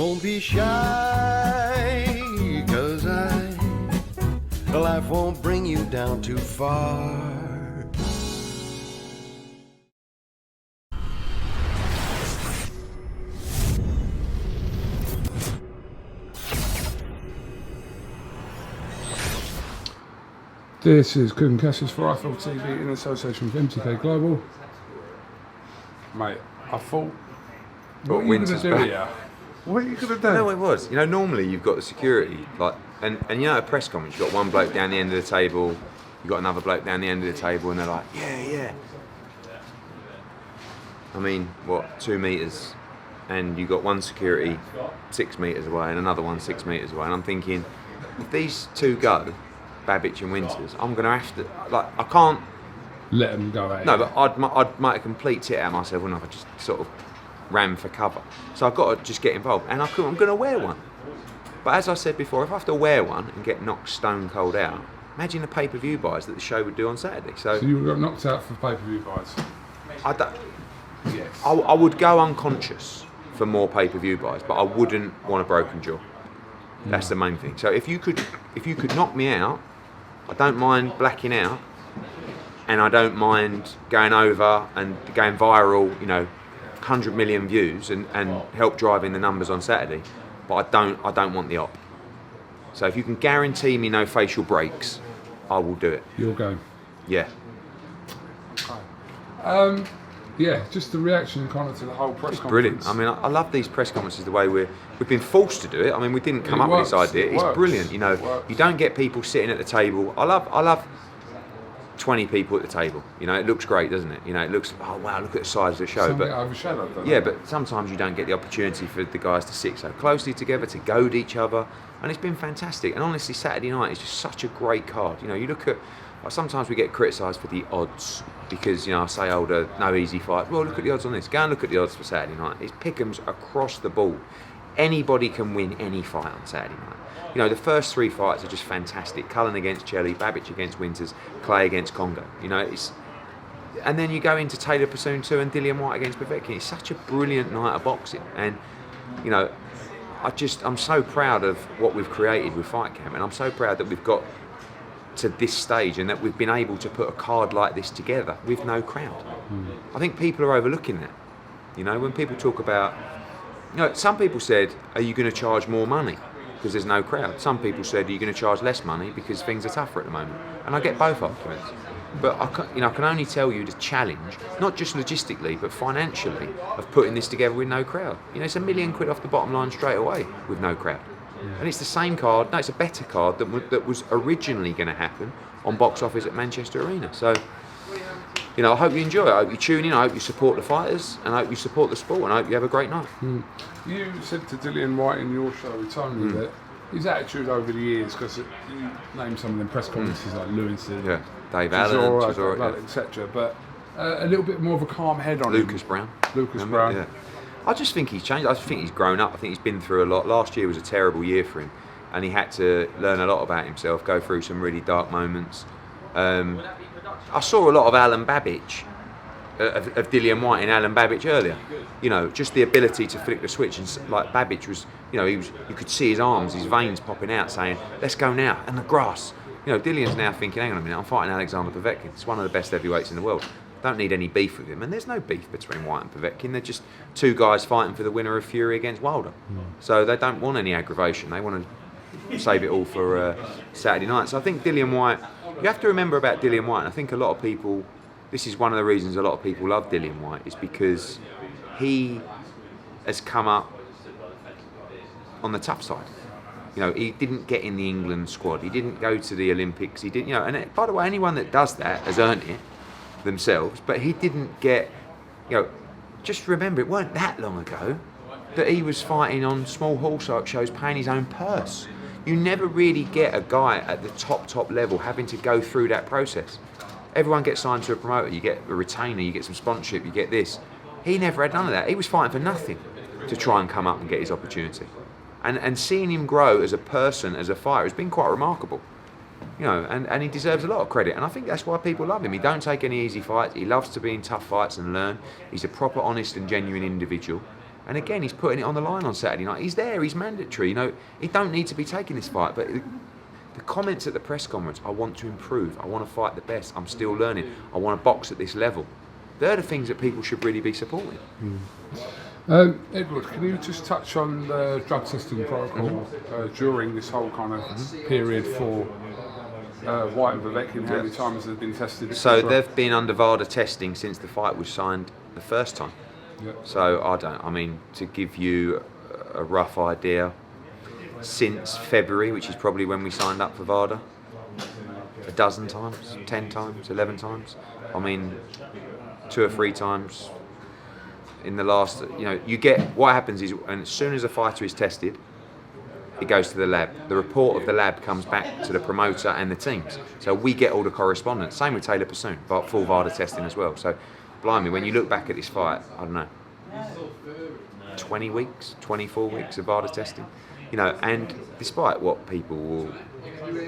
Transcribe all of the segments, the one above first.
Don't be shy, 'cause life won't bring you down too far. This is KUGAN CASSIUS for iFilm TV in association with MTK Global. Mate, I thought, what are you going to do here? What are you going to do? No, it was. You know, normally you've got the security, like, and you know, at a press conference, you've got one bloke down the end of the table, you've got another bloke down the end of the table, and they're like, yeah. I mean, what, 2 metres, and you've got one security 6 metres away and another one 6 metres away, and I'm thinking, if these two go, Babic and Winters, I'm going to have to, like, I can't let them go out. No, but I'd make a complete tit out of myself, wouldn't I, if I just sort of ran for cover. So I've got to just get involved, and I'm going to wear one. But as I said before, if I have to wear one and get knocked stone cold out, imagine the pay-per-view buys that the show would do on Saturday. So you got knocked out for pay-per-view buys? I don't. Yes. I would go unconscious for more pay-per-view buys, but I wouldn't want a broken jaw. That's the main thing. So if you could knock me out, I don't mind blacking out, and I don't mind going over and going viral, you know, 100 million views and help driving the numbers on Saturday. But I don't want the op. So if you can guarantee me no facial breaks, I will do it. You'll go. Yeah. Yeah, just the reaction kind of to the whole press conference. Brilliant. I mean, I love these press conferences, the way we've been forced to do it. I mean, we didn't come up with this idea. It's brilliant. You know, you don't get people sitting at the table. I love 20 people at the table. You know, it looks great, doesn't it? You know, it looks, oh wow, look at the size of the show. Something but overshadowed, doesn't yeah, it? but sometimes you don't get the opportunity for the guys to sit so closely together, to goad each other, and it's been fantastic. And honestly, Saturday night is just such a great card. You know, you look at, like, sometimes we get criticised for the odds because, you know, I say, oh, no easy fight. Well, look at the odds on this. Go and look at the odds for Saturday night. It's pick'ems across the board. Anybody can win any fight on Saturday night. You know, the first 3 fights are just fantastic. Cullen against Chelly, Babic against Winters, Clay against Congo. You know, and then you go into Taylor Pursoon 2 and Dillian Whyte against Babic. It's such a brilliant night of boxing. And, you know, I'm so proud of what we've created with Fight Camp, and I'm so proud that we've got to this stage and that we've been able to put a card like this together with no crowd. I think people are overlooking that. You know, when people talk about, you know, some people said, are you going to charge more money because there's no crowd? Some people said, are you going to charge less money because things are tougher at the moment? And I get both arguments. But I can only tell you the challenge, not just logistically, but financially, of putting this together with no crowd. You know, it's £1 million off the bottom line straight away with no crowd. And it's the same card, no, it's a better card that was originally going to happen on box office at Manchester Arena. So, you know, I hope you enjoy it. I hope you tune in, I hope you support the fighters, and I hope you support the sport, and I hope you have a great night. You said to Dillian Whyte in your show with Tony that his attitude over the years, because you named some of them press conferences like Lewinson, Dave Allen, etc., but a little bit more of a calm head on Lucas him. Brown. Yeah. I just think he's changed. I just think he's grown up. I think he's been through a lot. Last year was a terrible year for him, and he had to learn a lot about himself, go through some really dark moments. I saw a lot of Alan Babic, of Dillian Whyte in Alan Babic earlier. You know, just the ability to flick the switch, and like Babic was, you know, you could see his arms, his veins popping out, saying, "Let's go now," and the grass. You know, Dillian's now thinking, "Hang on a minute, I'm fighting Alexander Povetkin. It's one of the best heavyweights in the world. Don't need any beef with him." And there's no beef between Whyte and Povetkin. They're just two guys fighting for the winner of Fury against Wilder. So they don't want any aggravation. They want to save it all for Saturday night. So I think Dillian Whyte, you have to remember about Dillian Whyte, and I think a lot of people, this is one of the reasons a lot of people love Dillian Whyte, is because he has come up on the tough side. You know, he didn't get in the England squad. He didn't go to the Olympics. He didn't, you know, and by the way, anyone that does that has earned it themselves, but he didn't get, you know, just remember, it weren't that long ago that he was fighting on small hall shows paying his own purse. You never really get a guy at the top level having to go through that process. Everyone gets signed to a promoter, you get a retainer, you get some sponsorship, you get this. He never had none of that. He was fighting for nothing to try and come up and get his opportunity. And seeing him grow as a person, as a fighter, has been quite remarkable. You know, and he deserves a lot of credit, and I think that's why people love him. He don't take any easy fights. He loves to be in tough fights and learn. He's a proper, honest and genuine individual, And again, he's putting it on the line on Saturday night. He's there, he's mandatory. You know, he don't need to be taking this fight. But the comments at the press conference, I want to improve, I want to fight the best, I'm still learning, I want to box at this level. They're the things that people should really be supporting. Edward, can you just touch on the drug testing protocol during this whole kind of period for Whyte and Babic, and how many times they've been tested? So they've been under VADA testing since the fight was signed the first time. Yep. So I mean, to give you a rough idea, since February, which is probably when we signed up for VADA, a dozen times, 10 times, 11 times. I mean, 2 or 3 times in the last, you know, you get, what happens is, and as soon as a fighter is tested, it goes to the lab. The report of the lab comes back to the promoter and the teams. So we get all the correspondence. Same with Taylor Pursoon, but full VADA testing as well. So, blimey, when you look back at this fight, I don't know, 20 weeks, 24 weeks of VADA testing. You know, and despite what people will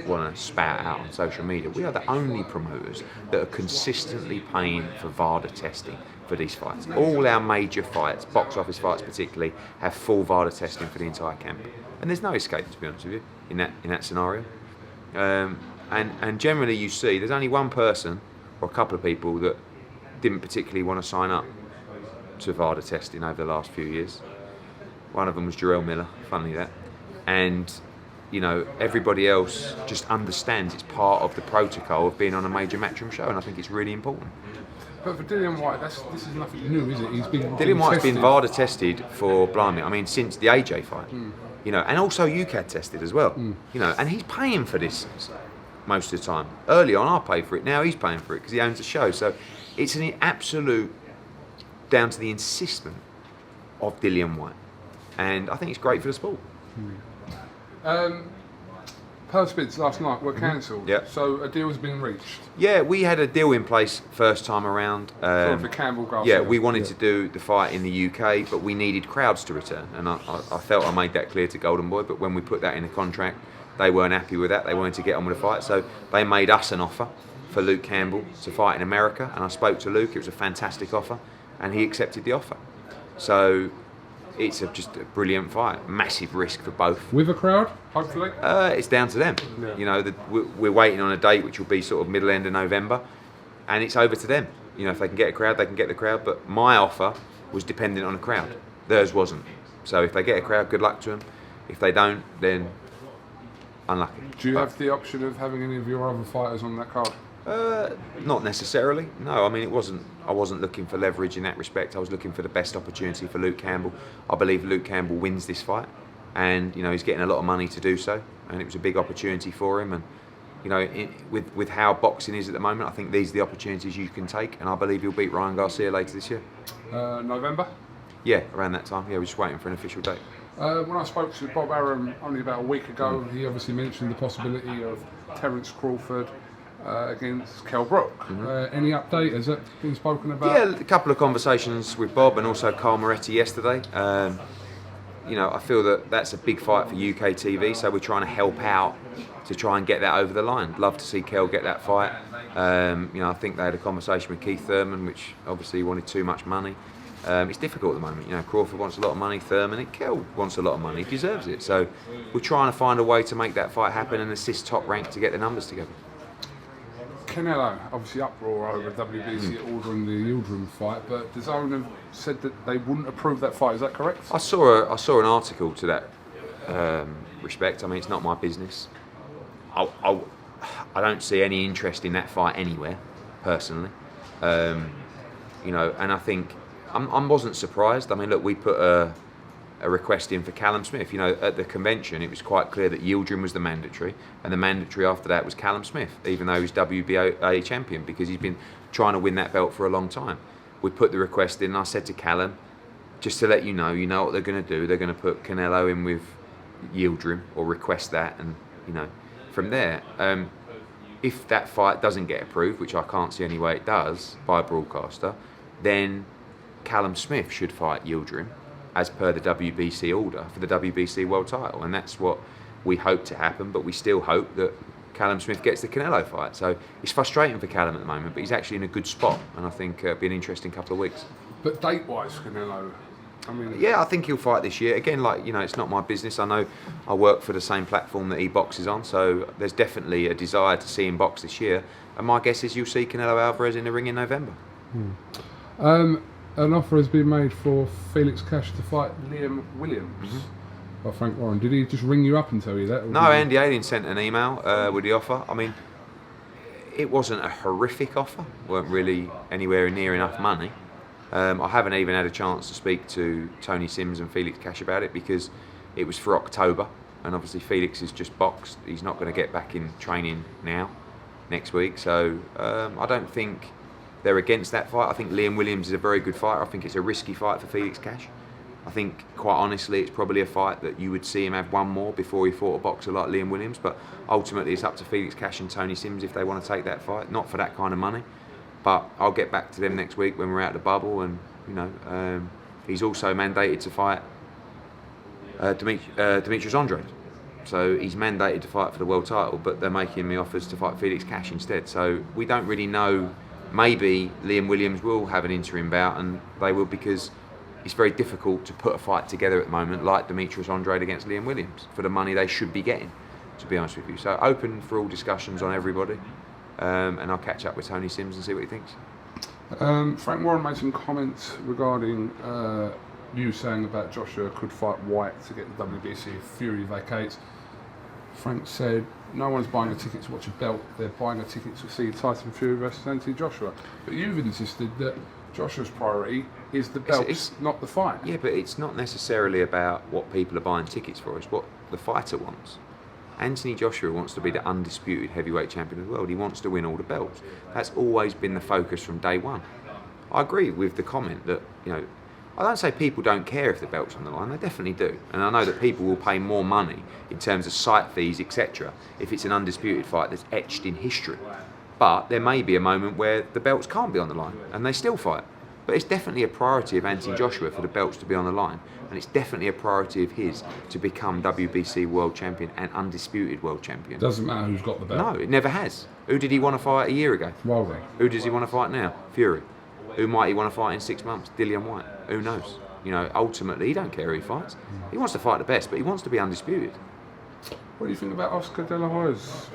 want to spat out on social media, we are the only promoters that are consistently paying for VADA testing for these fights. All our major fights, box office fights particularly, have full VADA testing for the entire camp. And there's no escape, to be honest with you, in that scenario. And generally you see there's only one person or a couple of people that didn't particularly want to sign up to VADA testing over the last few years. One of them was Jarrell Miller, funnily that. And, you know, everybody else just understands it's part of the protocol of being on a major matchroom show, and I think it's really important. But for Dillian Whyte, this is nothing new, is it? Dillian Whyte's been VADA tested for, blimey, I mean, since the AJ fight. You know, and also UCAD tested as well. You know, and he's paying for this most of the time. Early on, I paid for it. Now he's paying for it because he owns the show. So it's an absolute down to the insistence of Dillian Whyte, and I think it's great for the sport. Perth bids last night were cancelled, so a deal's been reached. Yeah, we had a deal in place first time around. For Campbell Garcia. Yeah, we wanted to do the fight in the UK, but we needed crowds to return, and I felt I made that clear to Golden Boy, but when we put that in the contract, they weren't happy with that. They wanted to get on with the fight, so they made us an offer for Luke Campbell to fight in America, and I spoke to Luke. It was a fantastic offer, and he accepted the offer. So it's just a brilliant fight. Massive risk for both. With a crowd, hopefully? It's down to them. Yeah. You know, we're waiting on a date which will be sort of middle end of November, and it's over to them. You know, if they can get a crowd, they can get the crowd. But my offer was dependent on a crowd. Theirs wasn't. So if they get a crowd, good luck to them. If they don't, then unlucky. Do you have the option of having any of your other fighters on that card? Not necessarily. No, I mean, I wasn't looking for leverage in that respect. I was looking for the best opportunity for Luke Campbell. I believe Luke Campbell wins this fight, and you know he's getting a lot of money to do so, and it was a big opportunity for him. And you know, with how boxing is at the moment, I think these are the opportunities you can take, and I believe he'll beat Ryan Garcia later this year. November? Yeah, around that time. Yeah, we're just waiting for an official date. When I spoke to Bob Arum only about a week ago, he obviously mentioned the possibility of Terence Crawford against Kell Brook. Any update? Has that been spoken about? Yeah, a couple of conversations with Bob and also Carl Moretti yesterday. You know, I feel that that's a big fight for UK TV, so we're trying to help out to try and get that over the line. Love to see Kell get that fight. You know, I think they had a conversation with Keith Thurman, which obviously wanted too much money. It's difficult at the moment. You know, Crawford wants a lot of money, Thurman, and Kell wants a lot of money. He deserves it. So we're trying to find a way to make that fight happen and assist Top Rank to get the numbers together. Canelo, obviously uproar over WBC ordering the Yildirim fight, but DAZN have said that they wouldn't approve that fight. Is that correct? I saw an article to that respect. I mean, it's not my business. I don't see any interest in that fight anywhere, personally. You know, and I think I wasn't surprised. I mean, look, we put a request in for Callum Smith. You know, at the convention, it was quite clear that Yildirim was the mandatory, and the mandatory after that was Callum Smith, even though he's WBA champion, because he's been trying to win that belt for a long time. We put the request in, and I said to Callum, just to let you know what they're going to do. They're going to put Canelo in with Yildirim, or request that, and you know, from there, if that fight doesn't get approved, which I can't see any way it does by a broadcaster, then Callum Smith should fight Yildirim as per the WBC order for the WBC world title, and that's what we hope to happen. But we still hope that Callum Smith gets the Canelo fight. So it's frustrating for Callum at the moment, but he's actually in a good spot, and I think it'll be an interesting couple of weeks. But date-wise, Canelo, I mean, yeah, I think he'll fight this year. Again, like, you know, it's not my business. I know I work for the same platform that he boxes on, so there's definitely a desire to see him box this year. And my guess is you'll see Canelo Alvarez in the ring in November. An offer has been made for Felix Cash to fight Liam Williams by Frank Warren. Did he just ring you up and tell you that? No, Andy Alien sent an email with the offer. I mean, it wasn't a horrific offer. Weren't really anywhere near enough money. I haven't even had a chance to speak to Tony Sims and Felix Cash about it because it was for October, and obviously Felix has just boxed. He's not going to get back in training now, next week. So I don't think they're against that fight. I think Liam Williams is a very good fighter. I think it's a risky fight for Felix Cash. I think, quite honestly, it's probably a fight that you would see him have one more before he fought a boxer like Liam Williams. But ultimately, it's up to Felix Cash and Tony Sims if they want to take that fight. Not for that kind of money. But I'll get back to them next week when we're out of the bubble. And, you know, he's also mandated to fight Demetrius Andrade. So he's mandated to fight for the world title, but they're making me offers to fight Felix Cash instead. So we don't really know. Maybe Liam Williams will have an interim bout, and they will, because it's very difficult to put a fight together at the moment like Demetrius Andrade against Liam Williams for the money they should be getting, to be honest with you. So open for all discussions on everybody, and I'll catch up with Tony Sims and see what he thinks. Frank Warren made some comments regarding you saying about Joshua could fight Whyte to get the WBC if Fury vacates. Frank said, no one's buying a ticket to watch a belt, they're buying a ticket to see Tyson Fury versus Anthony Joshua. But you've insisted that Joshua's priority is the belt, not the fight. Yeah, but it's not necessarily about what people are buying tickets for, it's what the fighter wants. Anthony Joshua wants to be the undisputed heavyweight champion of the world. He wants to win all the belts. That's always been the focus from day one. I agree with the comment that, you know, I don't say people don't care if the belt's on the line, they definitely do. And I know that people will pay more money in terms of site fees, etc., if it's an undisputed fight that's etched in history. But there may be a moment where the belts can't be on the line and they still fight. But it's definitely a priority of Anthony Joshua for the belts to be on the line. And it's definitely a priority of his to become WBC world champion and undisputed world champion. Doesn't matter who's got the belt. No, it never has. Who did he want to fight a year ago? Wilder. Who does he want to fight now? Fury. Who might he want to fight in 6 months? Dillian Whyte. Who knows? You know, ultimately, he don't care who he fights. He wants to fight the best, but he wants to be undisputed. What do you think about Oscar De La Hoya's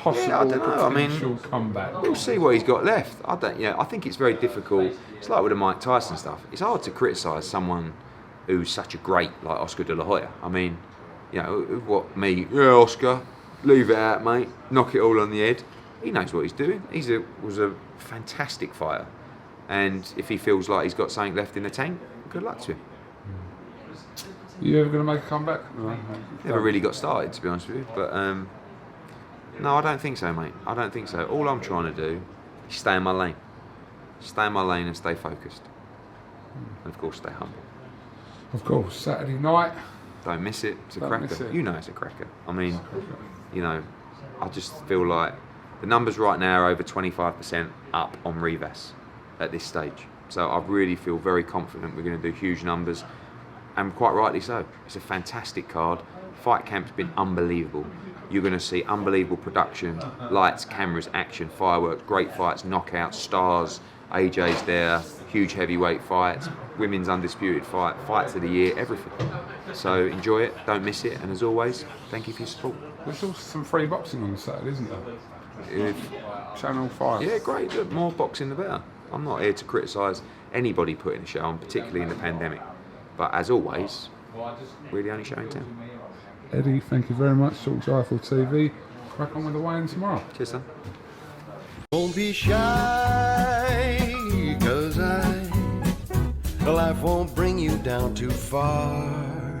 possible I don't know. I mean, comeback? We'll see what he's got left. I think it's very difficult. It's like with the Mike Tyson stuff. It's hard to criticise someone who's such a great like Oscar De La Hoya. I mean, you know, what me? Yeah, Oscar, leave it out, mate. Knock it all on the head. He knows what he's doing. Was a fantastic fighter, and if he feels like he's got something left in the tank, good luck to him. You ever going to make a comeback? No. Never really got started, to be honest with you. But no, I don't think so, mate. I don't think so. All I'm trying to do is stay in my lane. Stay in my lane and stay focused. And of course, stay humble. Of course, Saturday night. Don't miss it. It's a Don't cracker. miss it. You know it's a cracker. I mean, you know, I just feel like the numbers right now are over 25% up on Rivas at this stage. So I really feel very confident we're going to do huge numbers. And quite rightly so. It's a fantastic card. Fight camp's been unbelievable. You're going to see unbelievable production, lights, cameras, action, fireworks, great fights, knockouts, stars. AJ's there, huge heavyweight fights, women's undisputed fight, fights of the year, everything. So enjoy it, don't miss it, and as always, thank you for your support. There's also some free boxing on Saturday, isn't there? Channel 5. Yeah, great. Look, more boxing the better. I'm not here to criticise anybody putting a show on, particularly in the pandemic. But as always, we're the only show in town. Eddie, thank you very much. Talk to Eiffel TV. Crack on with the weigh-in tomorrow. Cheers, son. Don't be shy, 'cause life won't bring you down too far.